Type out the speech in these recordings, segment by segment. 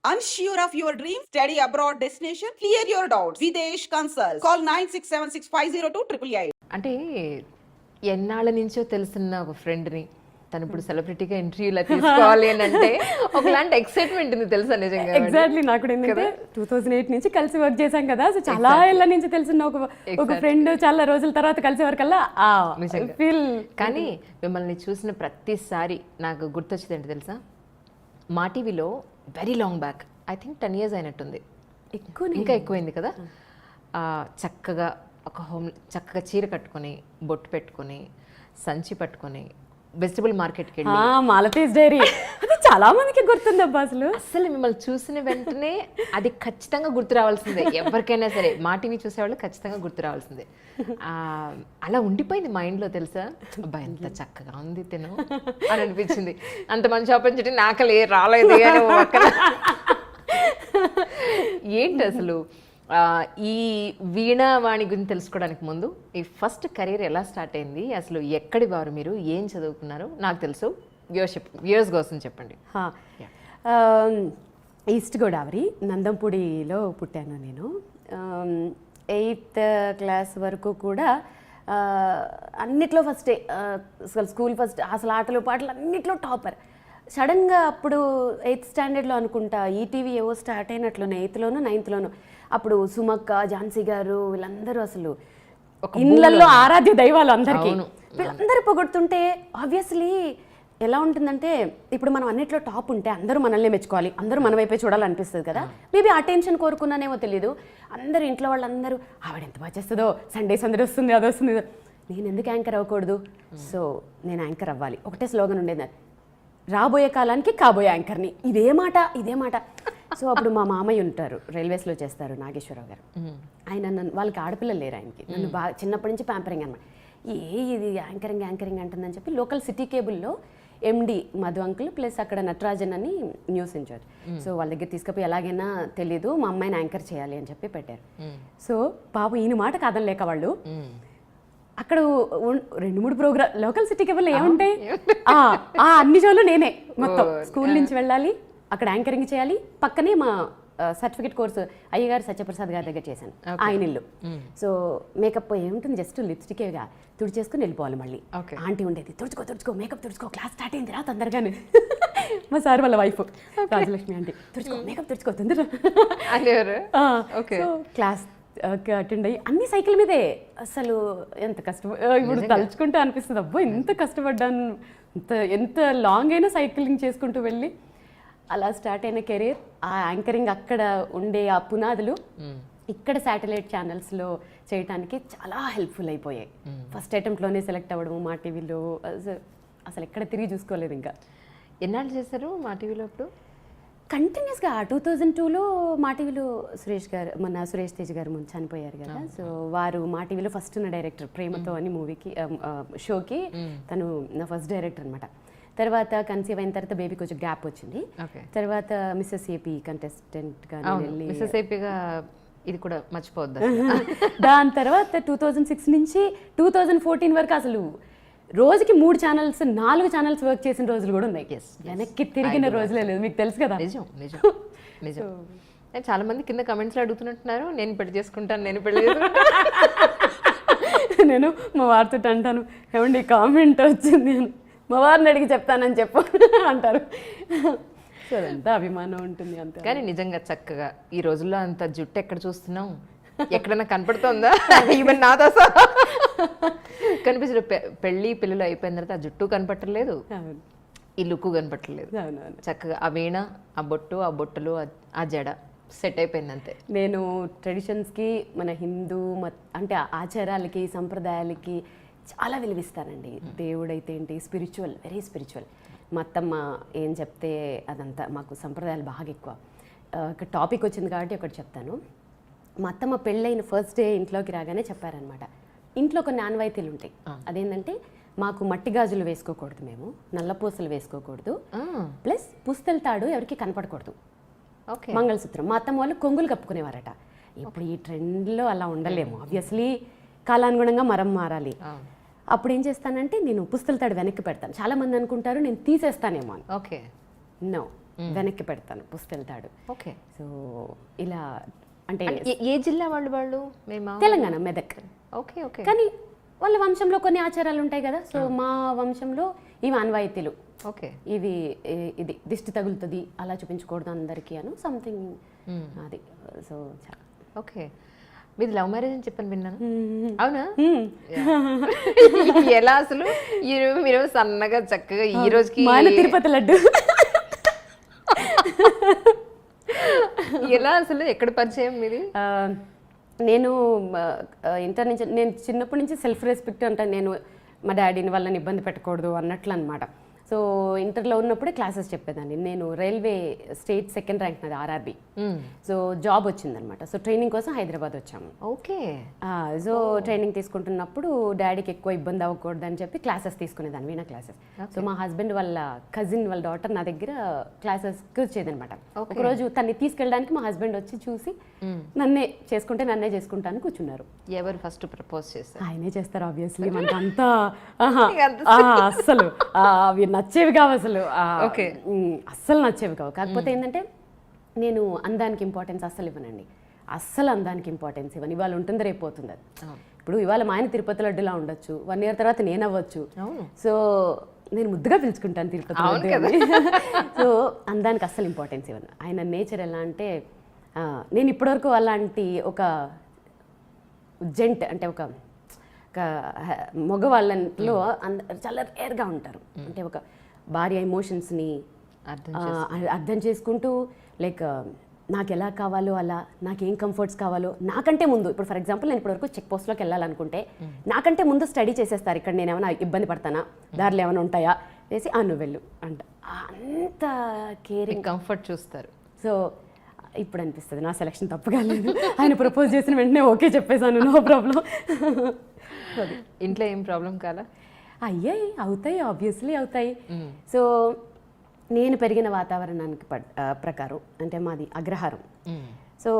Unsure of your dream? Study abroad destination? Clear your doubts. Videsh Consult. Call 9676502888. అంటే ఎన్నాళ్ళ నుంచో తెలుసున్న ఒక ఫ్రెండ్ని తను ఇప్పుడు సెలబ్రిటీగా ఇంటర్వ్యూలా తీసుకోవాలి అని అంటే ఒకలాంటి ఎక్సైట్మెంట్ ఉంది తెలుసా నిజంగా. ఎగ్జాక్ట్లీ నాకు కూడా ఏంటంటే 2008 నుంచి కలిసి వర్క్ చేశాం కదా, సో చాలా ఏళ్ళ నుంచి తెలిసిన ఒక ఫ్రెండ్ చాలా రోజుల తర్వాత కలిసే వరకల్లా ఫీల్. కానీ మిమ్మల్ని చూసిన ప్రతిసారి నాకు గుర్తొచ్చింది ఏంటి తెలుసా, మా టీవీలో very long back I think 10 years అయినట్టుంది, ఇంకా ఎక్కువైంది కదా. చక్కగా చక్కగా చీర కట్టుకొని బొట్టు పెట్టుకొని సంచి పట్టుకొని వెజిటబుల్ మార్కెట్కి వెళ్ళి మాలతీస్ డైరీ అది చాలా మందికి గుర్తుంది అబ్బా. అసలు మిమ్మల్ని చూసిన వెంటనే అది ఖచ్చితంగా గుర్తు రావాల్సిందే, ఎవరికైనా సరే మా టీవీ చూసేవాళ్ళు ఖచ్చితంగా గుర్తు రావాల్సిందే. అలా ఉండిపోయింది మైండ్లో తెలుసా. అబ్బాయి ఎంత చక్కగా ఉంది తిను అని అనిపించింది. అంత మంచి ఆపర్చునిటీ నాకు రాలేదు అని అక్కడ. ఏంటి అసలు ఈ వీణావాణి గురించి తెలుసుకోవడానికి ముందు ఈ ఫస్ట్ కెరీర్ ఎలా స్టార్ట్ అయింది, అసలు ఎక్కడి వారు మీరు, ఏం చదువుకున్నారు? నాకు తెలుసు, వ్యూయర్స్ కోసం చెప్పండి. ఈస్ట్ గోదావరి నందంపూడిలో పుట్టాను నేను. 8th class వరకు కూడా అన్నిట్లో ఫస్టే, అసలు స్కూల్ ఫస్ట్, అసలు ఆటలు పాటలు అన్నిట్లో టాపర్. సడన్గా అప్పుడు 8th standardలో అనుకుంటా ఈటీవీ ఏవో స్టార్ట్ అయినట్లునే, 8thలోనూ 9thలోనూ. అప్పుడు సుమక్క, ఝాన్సీ గారు వీళ్ళందరూ అసలు ఇళ్ళల్లో ఆరాధ్య దైవాలు అందరికీ. వీళ్ళందరూ పొగొడుతుంటే ఆబ్వియస్లీ ఎలా ఉంటుందంటే, ఇప్పుడు మనం అన్నిట్లో టాప్ ఉంటే అందరూ మనల్ని మెచ్చుకోవాలి, అందరూ మన వైపే చూడాలనిపిస్తుంది కదా. మేబీ ఆ టెన్షన్ కోరుకున్నానేమో తెలియదు. అందరూ ఇంట్లో వాళ్ళందరూ ఆవిడ ఎంత బాగా చేస్తుందో, సండేస్ అందరూ వస్తుంది, అది వస్తుంది, నేను ఎందుకు యాంకర్ అవ్వకూడదు, సో నేను యాంకర్ అవ్వాలి. ఒకటే స్లోగన్ ఉండేది, రాబోయే కాలానికి కాబోయే యాంకర్ని. ఇదే మాట. సో అప్పుడు మా మామయ్య ఉంటారు, రైల్వేస్లో చేస్తారు, నాగేశ్వరరావు గారు. ఆయన నన్ను, వాళ్ళకి ఆడపిల్లలు లేరు ఆయనకి, నన్ను బాగా చిన్నప్పటి నుంచి ప్యాంపరింగ్ అనమాట. ఇది యాంకరింగ్ అంటుందని చెప్పి లోకల్ సిటీ కేబుల్లో ఎండి మధు అంకుల్ ప్లస్ అక్కడ నటరాజన్ అని న్యూస్ ఇన్ఛార్జ్, సో వాళ్ళ దగ్గర తీసుకుపోయి ఎలాగైనా తెలీదు మా అమ్మాయిని యాంకర్ చేయాలి అని చెప్పి పెట్టారు. సో పాపం ఈయన మాట కాదని లేక వాళ్ళు అక్కడ 2-3 ప్రోగ్రామ్ లోకల్ సిటీ కేబుల్ ఏముంటాయి, అన్ని షోలు నేనే మొత్తం. స్కూల్ నుంచి వెళ్ళాలి, అక్కడ యాంకరింగ్ చేయాలి, పక్కనే మా సర్టిఫికేట్ కోర్సు అయ్యగారు సత్యప్రసాద్ గారి దగ్గర చేశాను, ఆయన ఇల్లు. సో మేకప్ ఏముంటుంది, జస్ట్ లిప్స్టికేగా తుడిచేసుకుని వెళ్ళిపోవాలి. మళ్ళీ ఆంటీ ఉండేది, తుడుచుకో మేకప్ తుడుచుకో, క్లాస్ స్టార్ట్ అయింది రా తొందరగానే. మా సార్ వాళ్ళ వైఫ్ రాజలక్ష్మి ఆంటీ, తుడుచుకో మేకప్ తుడుచుకో తొందర. క్లాస్ అటెండ్ అయ్యి అన్ని సైకిల్ మీదే. అసలు ఎంత ఇప్పుడు తలుచుకుంటూ అనిపిస్తుంది, అబ్బో ఎంత కష్టపడ్డాను, ఎంత లాంగ్ అయినా సైక్లింగ్ చేసుకుంటూ వెళ్ళి అలా స్టార్ట్ అయిన కెరీర్. ఆ యాంకరింగ్ అక్కడ ఉండే ఆ పునాదులు ఇక్కడ శాటిలైట్ ఛానల్స్లో చేయడానికి చాలా హెల్ప్ఫుల్ అయిపోయాయి. ఫస్ట్ అటెంప్ట్లోనే సెలెక్ట్ అవ్వడం మా టీవీలో, అసలు ఎక్కడ తిరిగి చూసుకోలేదు. ఇంకా ఎన్నాళ్ళు చేశారు మా టీవీలో? అప్పుడు కంటిన్యూస్గా 2002లో మా టీవీలో సురేష్ తేజ్ గారు ముందు చనిపోయారు కదా, సో వారు మా టీవీలో ఫస్ట్ ఉన్న డైరెక్టర్, ప్రేమతో అని మూవీకి షోకి తను నా ఫస్ట్ డైరెక్టర్ అనమాట. తర్వాత కన్సీవ్ అయిన తర్వాత బేబీ కొంచెం గ్యాప్ వచ్చింది. తర్వాత మిస్సెస్ ఏపీ కంటెస్టెంట్గా ఇది కూడా మర్చిపోద్దా. దాని తర్వాత 2006 నుంచి 2014 వరకు అసలు రోజుకి 3 ఛానల్స్ 4 ఛానల్స్ వర్క్ చేసిన రోజులు కూడా ఉన్నాయి. వెనక్కి తిరిగిన రోజులే లేదు, మీకు తెలుసు కదా. నిజం. చాలా మంది కింద కమెంట్స్లో అడుగుతున్నట్టున్నారు, నేను పెళ్లి చేసుకుంటాను. నేను మా వారితో అంటాను, ఏమండి కామెంట్ వచ్చింది, మా వారిని అడిగి చెప్తానని చెప్పు అంటారు. సో అదంతా అభిమానం ఉంటుంది అంతే. కానీ నిజంగా చక్కగా ఈ రోజుల్లో అంత జుట్టు ఎక్కడ చూస్తున్నాం, ఎక్కడైనా కనపడుతుందా? ఈవెన్ నాతో కనిపించదు. పెళ్ళి పిల్లలు అయిపోయిన తర్వాత ఆ జుట్టు కనపట్టలేదు, ఈ లుక్ కనపట్టలేదు. చక్కగా ఆ వీణ, ఆ బొట్టు, ఆ బొట్టులు, ఆ జడ సెట్ అయిపోయింది అంతే. నేను ట్రెడిషన్స్కి, మన హిందూ అంటే ఆచారాలకి, సంప్రదాయాలకి చాలా విలువిస్తానండి. దేవుడైతే ఏంటి, స్పిరిచువల్, వెరీ స్పిరిచువల్. మా అత్తమ్మ ఏం చెప్తే అదంతా, మాకు సంప్రదాయాలు బాగా ఎక్కువ. ఒక టాపిక్ వచ్చింది కాబట్టి ఒకటి చెప్తాను. మా అత్తమ్మ పెళ్ళైన ఫస్ట్ డే ఇంట్లోకి రాగానే చెప్పారనమాట, ఇంట్లో కొన్ని ఆనవాయితీలు ఉంటాయి. అదేంటంటే మాకు మట్టి గాజులు వేసుకోకూడదు, మేము నల్లపూసలు వేసుకోకూడదు, ప్లస్ పుస్తల తాడు ఎవరికి కనపడకూడదు, మంగళసూత్రం. మా అత్తమ్మ వాళ్ళు కొంగులు కప్పుకునేవారట. ఇప్పుడు ఈ ట్రెండ్లో అలా ఉండలేము, ఆబ్వియస్లీ కాలానుగుణంగా మరం మారాలి. అప్పుడు ఏం చేస్తానంటే నేను పుస్తల తాడు వెనక్కి పెడతాను. చాలామంది అనుకుంటారు నేను తీసేస్తానేమో అని. ఓకే, నో, వెనక్కి పెడతాను పుస్తెళ్తాడు. ఓకే. సో ఇలా అంటే ఏ జిల్లా వాళ్ళు మేము? తెలంగాణ, మెదక్. Okay okay. కానీ వాళ్ళ వంశంలో కొన్ని ఆచారాలు ఉంటాయి కదా. సో మా వంశంలో ఇవి అన్వాయితీలు. ఓకే. ఇది దిష్టి తగులుతుంది అలా చూపించకూడదు అందరికీ అను సంథింగ్ అది. So okay. మీది లవ్ మ్యారేజ్ అని చెప్పని విన్నాను, అవునా? ఎలా అసలు మీరు సన్నగా చక్కగా ఈ రోజుకి తిరుపతి లడ్డు ఎలా అసలు ఎక్కడ పరిచయం మీది? నేను ఇంటర్ నుంచి, నేను చిన్నప్పటి నుంచి సెల్ఫ్ రెస్పెక్ట్ అంటాను. నేను మా డాడీని వాళ్ళని ఇబ్బంది పెట్టకూడదు అన్నట్లు అనమాట. సో ఇంటర్లో ఉన్నప్పుడే క్లాసెస్ చెప్పేదాన్ని. నేను రైల్వే స్టేట్ 2nd ర్యాంక్ నాది, ఆర్ఆర్బి. సో జాబ్ వచ్చిందనమాట. సో ట్రైనింగ్ కోసం హైదరాబాద్ వచ్చాము. ఓకే. సో ట్రైనింగ్ తీసుకుంటున్నప్పుడు డాడీకి ఎక్కువ ఇబ్బంది అవ్వకూడదు అని చెప్పి క్లాసెస్ తీసుకునేదాన్ని, వీణా క్లాసెస్. సో మా హస్బెండ్ వాళ్ళ కజిన్ వాళ్ళ డాటర్ నా దగ్గర క్లాసెస్కి వచ్చేదనమాట. ఒకరోజు తన్ని తీసుకెళ్ళడానికి మా హస్బెండ్ వచ్చి చూసి నన్నే చేసుకుంటాను కూర్చున్నారు. ఎవరు ఫస్ట్ ప్రపోజ్ చేస్తారు? ఆయనే చేస్తారు ఆబ్వియస్లీ. మనకు అంతా అస్సలు అవి నచ్చేవి కావు అసలు. అస్సలు నచ్చేవి కావు. కాకపోతే ఏంటంటే నేను అందానికి ఇంపార్టెన్స్ అస్సలు ఇవ్వనండి. అస్సలు అందానికి ఇంపార్టెన్స్ ఇవ్వను. ఇవాళ ఉంటుంది రేపు పోతుంది అది. ఇప్పుడు ఇవాళ మా ఆయన తిరుపతి లడ్డులా ఉండొచ్చు, 1 year తర్వాత నేను అవ్వచ్చు. సో నేను ముద్దుగా పిలుచుకుంటాను తిరుపతి లడ్డు. సో అందానికి అస్సలు ఇంపార్టెన్స్ ఇవ్వను. ఆయన నేచర్ ఎలా అంటే, నేను ఇప్పటివరకు అలాంటి ఒక జెంట్ అంటే ఒక మగవాళ్ళలో చాలా రేర్గా ఉంటారు. అంటే ఒక భార్య ఎమోషన్స్ని అర్థం చేసుకుంటూ, లైక్ నాకు ఎలా కావాలో అలా, నాకేం కంఫర్ట్స్ కావాలో నాకంటే ముందు. ఇప్పుడు ఫర్ ఎగ్జాంపుల్ నేను ఇప్పటివరకు చెక్ పోస్ట్లోకి వెళ్ళాలనుకుంటే నాకంటే ముందు స్టడీ చేసేస్తారు. ఇక్కడ నేను ఏమైనా ఇబ్బంది పడతానా, దారిలో ఏమైనా ఉంటాయా వేసి నువ్వు వెళ్ళు అంట. అంత కేరింగ్, కంఫర్ట్ చూస్తారు. సో ఇప్పుడు అనిపిస్తుంది నా సెలక్షన్ తప్పు కాలేదు. ఆయన ప్రపోజ్ చేసిన వెంటనే ఓకే చెప్పేశాను, నో ప్రాబ్లం. ఇంట్లో ఏం ప్రాబ్లం కాలా? అయ్యాయి, అవుతాయి, ఆబ్వియస్లీ అవుతాయి. సో నేను పెరిగిన వాతావరణానికి ప్రకారం అంటే మాది అగ్రహారం. సో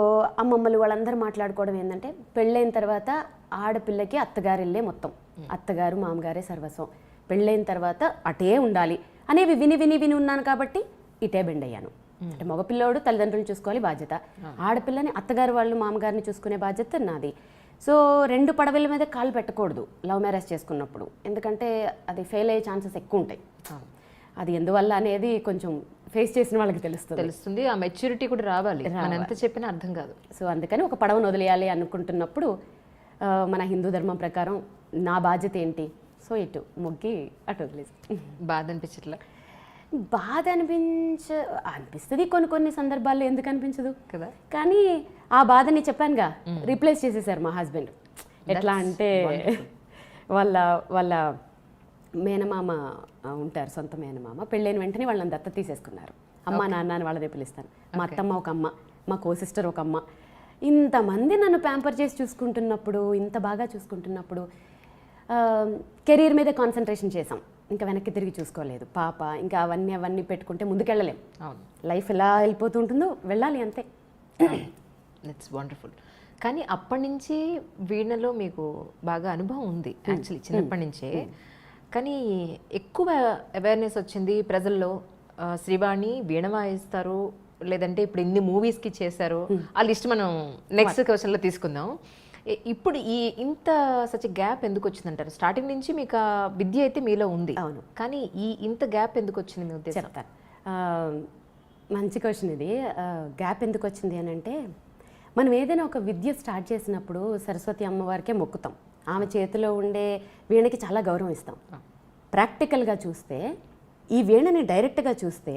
అమ్మమ్మలు వాళ్ళందరూ మాట్లాడుకోవడం ఏంటంటే, పెళ్ళైన తర్వాత ఆడపిల్లకి అత్తగారిల్లే మొత్తం, అత్తగారు మామగారే సర్వస్వం, పెళ్ళైన తర్వాత అటే ఉండాలి అనేవి విని విని విని ఉన్నాను. కాబట్టి ఇటే బెండ్ అయ్యాను. అంటే మగపిల్లోడు తల్లిదండ్రులు చూసుకోవాలి బాధ్యత, ఆడపిల్లని అత్తగారు వాళ్ళు మామగారిని చూసుకునే బాధ్యత నాది. సో 2 పడవల మీద కాలు పెట్టకూడదు లవ్ మ్యారేజ్ చేసుకున్నప్పుడు, ఎందుకంటే అది ఫెయిల్ అయ్యే ఛాన్సెస్ ఎక్కువ ఉంటాయి. అది ఎందువల్ల అనేది కొంచెం ఫేస్ చేసిన వాళ్ళకి తెలుస్తుంది. ఆ మెచ్యూరిటీ కూడా రావాలి, ఎంత చెప్పినా అర్థం కాదు. సో అందుకని ఒక పడవను వదిలేయాలి అనుకుంటున్నప్పుడు మన హిందూ ధర్మం ప్రకారం నా బాధ్యత ఏంటి, సో ఇటు మొగ్గి అటు వదిలేసి. బాధ అనిపించట్లా? బాధ అనిపిస్తుంది కొన్ని సందర్భాల్లో, ఎందుకు అనిపించదు కదా. కానీ ఆ బాధని చెప్పానుగా రీప్లేస్ చేసేసారు మా హస్బెండ్. ఎట్లా అంటే వాళ్ళ మేనమామ ఉంటారు, సొంత మేనమామ, పెళ్ళైన వెంటనే వాళ్ళని దత్త తీసేసుకున్నారు. అమ్మ నాన్న అని వాళ్ళనే పిలుస్తాను. మా అత్తమ్మ ఒక అమ్మ, మా కో సిస్టర్ ఒక అమ్మ. ఇంతమంది నన్ను ప్యాంపర్ చేసి చూసుకుంటున్నప్పుడు, ఇంత బాగా చూసుకుంటున్నప్పుడు కెరీర్ మీదే కాన్సన్ట్రేషన్ చేసాం. ఇంకా వెనక్కి తిరిగి చూసుకోలేదు. పాప ఇంకా అవన్నీ పెట్టుకుంటే ముందుకెళ్ళలేం. లైఫ్ ఎలా వెళ్ళిపోతూ ఉంటుందో వెళ్ళాలి అంతే. It's wonderful. కానీ అప్పటి నుంచి వీణలో మీకు బాగా అనుభవం ఉంది యాక్చువల్లీ, చిన్నప్పటి నుంచే. కానీ ఎక్కువ అవేర్నెస్ వచ్చింది ప్రజల్లో, శ్రీవాణి వీణ వాయిస్తారు, లేదంటే ఇప్పుడు ఇన్ని మూవీస్కి చేశారు, ఆ లిస్ట్ మనం నెక్స్ట్ క్వశ్చన్లో తీసుకుందాం. ఇప్పుడు ఇంత సచ్ గ్యాప్ ఎందుకు వచ్చిందంటారు? స్టార్టింగ్ నుంచి మీకు ఆ విద్య అయితే మీలో ఉంది, అవును, కానీ ఇంత గ్యాప్ ఎందుకు వచ్చింది మీ ఉద్దేశం? చెప్తాను. మంచి క్వశ్చన్ ఇది. గ్యాప్ ఎందుకు వచ్చింది అని అంటే, మనం ఏదైనా ఒక విద్య స్టార్ట్ చేసినప్పుడు సరస్వతి అమ్మవారికే మొక్కుతాం. ఆమె చేతిలో ఉండే వీణకి చాలా గౌరవం ఇస్తాం. ప్రాక్టికల్గా చూస్తే, ఈ వీణని డైరెక్ట్గా చూస్తే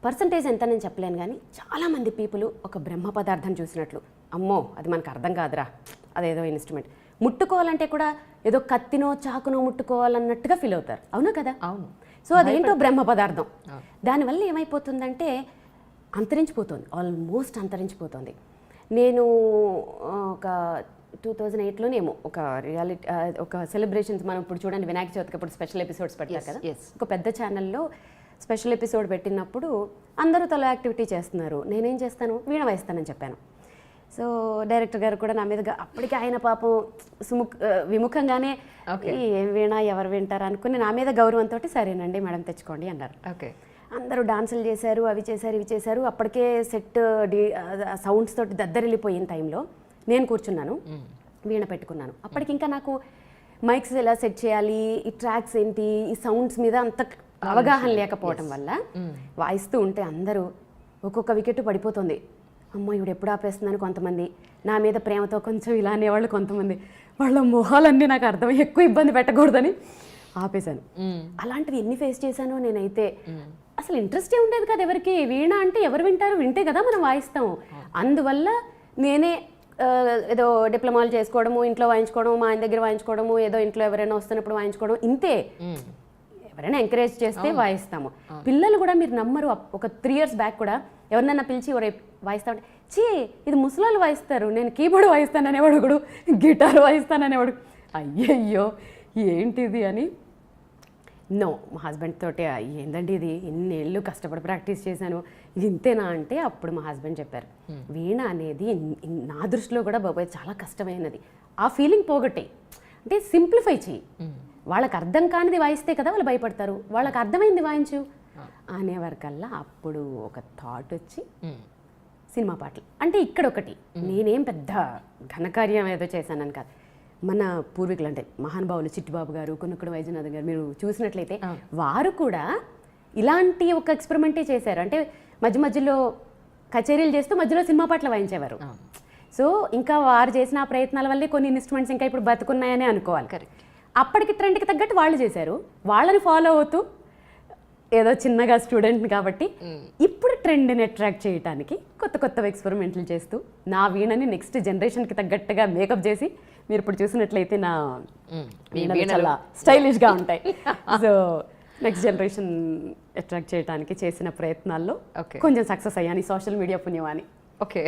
పర్సంటేజ్ ఎంత నేను చెప్పలేను, కానీ చాలామంది పీపుల్ ఒక బ్రహ్మ పదార్థం చూసినట్లు, అమ్మో అది మనకు అర్థం కాదురా, అదేదో ఇన్స్ట్రుమెంట్, ముట్టుకోవాలంటే కూడా ఏదో కత్తినో చాకునో ముట్టుకోవాలన్నట్టుగా ఫీల్ అవుతారు. అవునా కదా? అవును. సో అదేంటో బ్రహ్మ పదార్థం. దానివల్ల ఏమైపోతుందంటే అంతరించిపోతుంది, ఆల్మోస్ట్ అంతరించిపోతుంది. నేను ఒక 2008లోనేమో ఒక రియాలిటీ, ఒక సెలబ్రేషన్స్, మనం ఇప్పుడు చూడండి వినాయక చవితికి ఇప్పుడు స్పెషల్ ఎపిసోడ్స్ పెడతారు కదా, ఒక పెద్ద ఛానల్లో స్పెషల్ ఎపిసోడ్ పెట్టినప్పుడు అందరూ తల యాక్టివిటీ చేస్తున్నారు, నేనేం చేస్తాను, వీణ వాయిస్తానని చెప్పాను. సో డైరెక్టర్ గారు కూడా నా మీద అప్పటికి ఆయన పాపం విముఖంగానే ఏం వీణ ఎవరు వింటారు అనుకుని నా మీద గౌరవంతో సరేనండి మేడం తెచ్చుకోండి అన్నారు. ఓకే. అందరూ డాన్సులు చేశారు, అవి చేశారు, ఇవి చేశారు. అప్పటికే సెట్ సౌండ్స్ తోటి దద్దరిల్లిపోయిన టైంలో నేను కూర్చున్నాను, వీణ పెట్టుకున్నాను. అప్పటికి ఇంకా నాకు మైక్స్ ఎలా సెట్ చేయాలి, ఈ ట్రాక్స్ ఏంటి, ఈ సౌండ్స్ మీద అంత అవగాహన లేకపోవటం వల్ల వాయిస్తూ ఉంటే అందరూ ఒక్కొక్క వికెట్ పడిపోతుంది. అమ్మో ఇవిడు ఎప్పుడు ఆపేస్తుందని కొంతమంది, నా మీద ప్రేమతో కొంచెం ఇలా అనేవాళ్ళు కొంతమంది. వాళ్ళ మొహాలన్నీ నాకు అర్థమై ఎక్కువ ఇబ్బంది పెట్టకూడదని ఆపేశాను. అలాంటివి ఎన్ని ఫేస్ చేశానో నేనైతే. అసలు ఇంట్రెస్టే ఉండేది కదా ఎవరికి. వీణ అంటే ఎవరు వింటారు, వింటే కదా మనం వాయిస్తాం. అందువల్ల నేనే ఏదో డిప్లొమాలు చేసుకోవడము, ఇంట్లో వాయించుకోవడం, మా ఆయన దగ్గర వాయించుకోవడము, ఏదో ఇంట్లో ఎవరైనా వస్తున్నప్పుడు వాయించుకోవడం, ఇంతే. ఎవరైనా ఎంకరేజ్ చేస్తే వాయిస్తాము. పిల్లలు కూడా మీరు నమ్మరు, ఒక 3 years బ్యాక్ కూడా ఎవరినైనా పిలిచి వాయిస్తా ఉంటే, చీ ఇది ముసలాళ్ళు వాయిస్తారు, నేను కీబోర్డ్ వాయిస్తాననేవాడు, ఒకడు గిటార్ వాయిస్తాననేవాడు. అయ్యయ్యో ఏంటిది అని. నో, మా హస్బెండ్ తోటి ఏందండి ఇది, ఎన్నేళ్ళు కష్టపడి ప్రాక్టీస్ చేశాను, ఇది ఇంతేనా అంటే అప్పుడు మా హస్బెండ్ చెప్పారు, వీణ అనేది నా దృష్టిలో కూడా బాబాయ్ చాలా కష్టమైనది. ఆ ఫీలింగ్ పోగొట్టే, అంటే సింప్లిఫై చెయ్యి. వాళ్ళకి అర్థం కానిది వాయిస్తే కదా వాళ్ళు భయపడతారు, వాళ్ళకి అర్థమైంది వాయించు అనేవరకల్లా అప్పుడు ఒక థాట్ వచ్చి సినిమా పాటలు. అంటే ఇక్కడ ఒకటి, నేనేం పెద్ద ఘనకార్యం ఏదో చేశానని కాదు, మన పూర్వీకులు అంటే మహానుభావులు చిట్టిబాబు గారు, కొనుక్కుడు వైద్యనాథ్ గారు మీరు చూసినట్లయితే వారు కూడా ఇలాంటి ఒక ఎక్స్పెరిమెంటే చేశారు. అంటే మధ్య మధ్యలో కచేరీలు చేస్తూ మధ్యలో సినిమా పాటలు వాయించేవారు. సో ఇంకా వారు చేసిన ఆ ప్రయత్నాల వల్లే కొన్ని ఇన్స్ట్రుమెంట్స్ ఇంకా ఇప్పుడు బతుకున్నాయనే అనుకోవాలి. అప్పటికి ట్రెండ్కి తగ్గట్టు వాళ్ళు చేశారు, వాళ్ళని ఫాలో అవుతూ ఏదో చిన్నగా స్టూడెంట్ని కాబట్టి ఇప్పుడు ట్రెండ్ని అట్రాక్ట్ చేయడానికి కొత్త కొత్త ఎక్స్పెరిమెంట్లు చేస్తూ నా వీణని నెక్స్ట్ జనరేషన్కి తగ్గట్టుగా మేకప్ చేసి మీరు ఇప్పుడు చూసినట్లయితే నా వీణలు చాలా స్టైలిష్గా ఉంటాయి. సో నెక్స్ట్ జనరేషన్ అట్రాక్ట్ చేయడానికి చేసిన ప్రయత్నాల్లో కొంచెం సక్సెస్ అయ్యాను, సోషల్ మీడియా పుణ్యమాని. ఓకే.